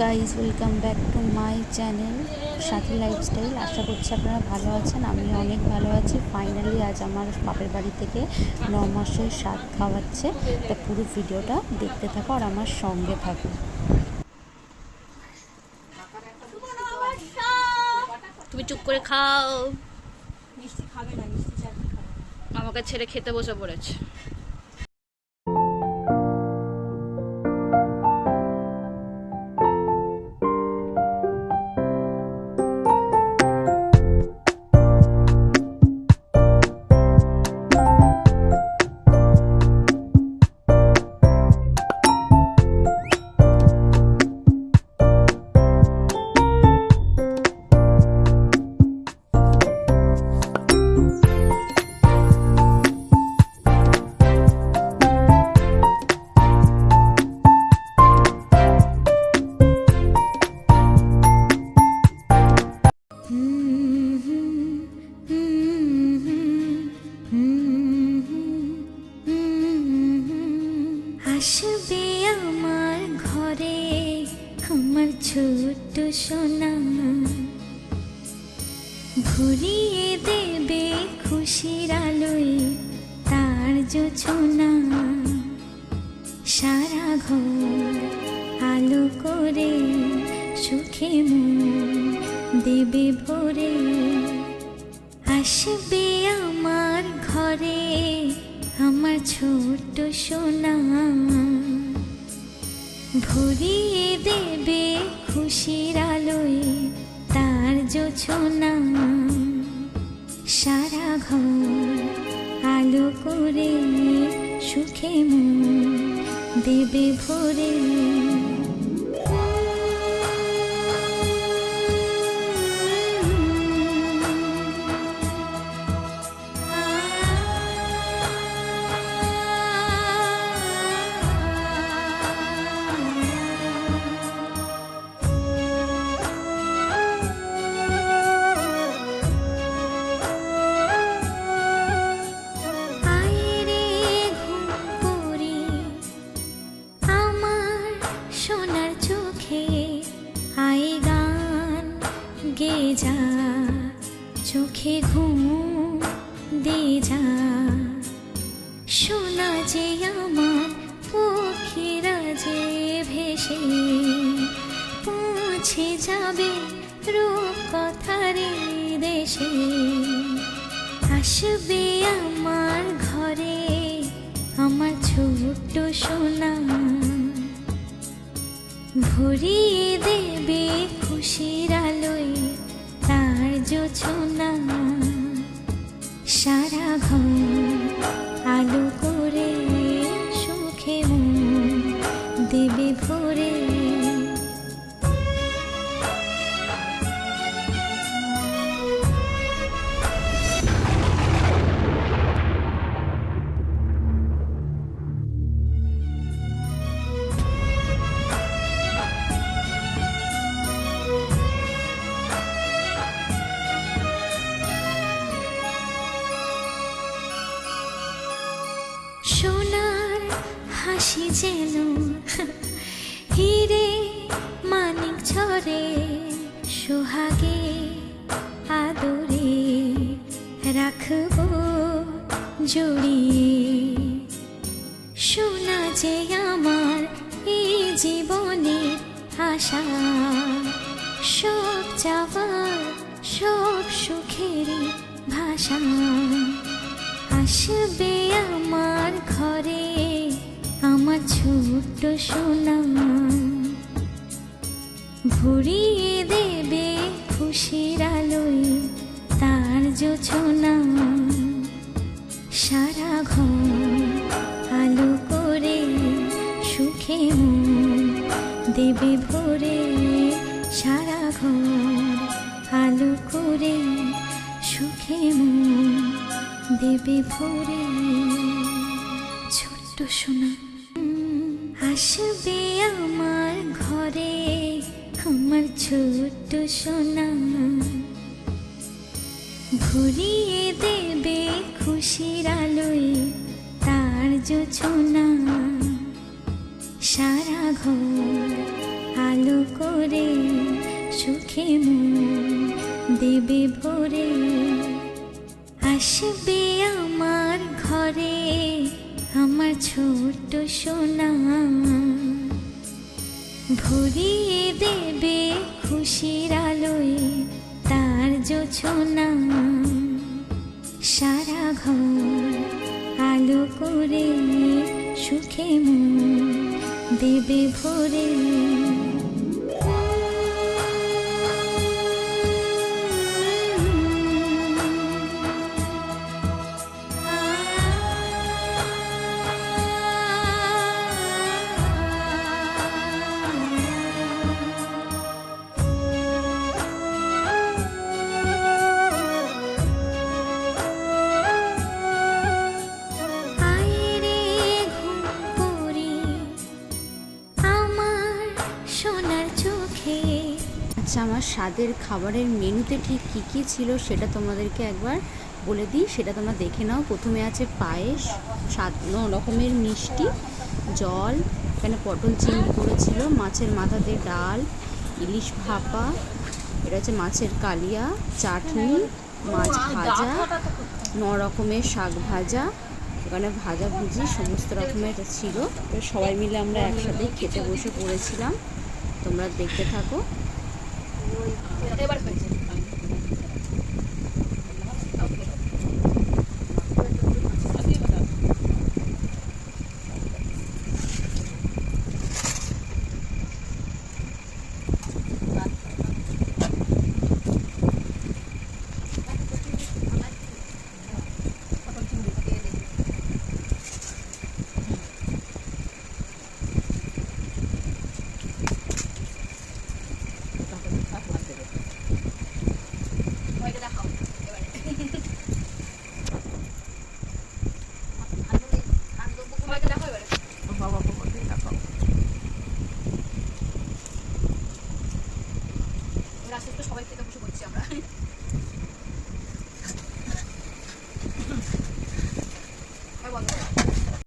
Guys, welcome back to my channel Sathi lifestyle. আশা করছি আপনারা ভালো আছেন। আমি অনেক ভালো আছি। ফাইনালি আজ আমার বাপের বাড়ি থেকে 9 মাসের স্বাদ খাওয়াচ্ছে। তা পুরো ভিডিওটা দেখতে থাকো আর আমার সঙ্গে থাকো। তুমি চুপ করে খাও। মিষ্টি খাবে না, মিষ্টি চাটনি খাবে না। আমাকে ছেড়ে খেতে বসে পড়েছে। আসবে আমার ঘরে আমার ছোট্ট সোনা, ভরিয়ে দেবে খুশির আলোয় তার জোছনা। সারা ঘর আলো করে সুখে মন দেবে ভরে। আসবে আমার ঘরে আমার ছোট্ট সোনা, ভরিয়ে দেবে খুশির আলোয় তার জোছনা। সারা ঘর আলো করে সুখে মন দেবে ভরে। যা চোখে ঘুম দে যা, শোনা যে আমার পক্ষীরা যে ভেসে পৌঁছে যাবে রূপ কথারে দেশে। আসবে আমার ঘরে আমার ছোট্ট সোনা, ভরিয়ে দেবে খুশির আলোয় তার জোছনা। সারা ঘর আলো করে সুখে মন দেবে ভরে। সোনার হাসি যেন হিরে মানিক ঝরে, সোহাগে আদরে রাখবো জড়িয়ে। সোনা যে আমার এই জীবনের আশা, সব চাওয়ার সব সুখের ভাষা। আসবে আমার ঘরে আমার ছোট্ট সোনা, ভরিয়ে দেবে খুশির আলোয় তার জোছনা। সারা ঘর আলো করে সুখে মন দেবে ভরে। সারা ঘর আলো করে সুখে মন দেবে ভরে। ছোট্ট সোনা আসবে আমার ঘরে আমার ছোট্ট সোনা, ভরিয়ে দেবে খুশির আলোয় তার জোছনা। সারা ঘর আলো করে সুখে মন দেবে ভরে আসবে আমার ঘরে আমার ছোট্ট সোনা ভরিয়ে দেবে খুশির আলোয় তার জোছনা সারা ঘর আলো করে সুখে মন দেবে ভরে আয়রে ঘুম পড়ি আমার সোনার চোখে। আচ্ছা, আমার স্বাদের খাবারের মেনুতে ঠিক কী কী ছিল সেটা তোমাদেরকে একবার বলে দিই, সেটা তোমরা দেখে নাও। প্রথমে আছে পায়েস, 7 রকমের মিষ্টি, জল, এখানে পটল চিংড়ি করেছিল, মাছের মাথা দিয়ে ডাল, ইলিশ ভাপা, এটা হচ্ছে মাছের কালিয়া, চাটনি, মাছ ভাজা, 9 রকমের শাক ভাজা, ওখানে ভাজা ভুজি সমস্ত রকমের ছিল। তো সবাই মিলে আমরা একসাথে খেতে বসে পড়েছিলাম, তোমরা দেখতে থাকো। এবার হয়েছে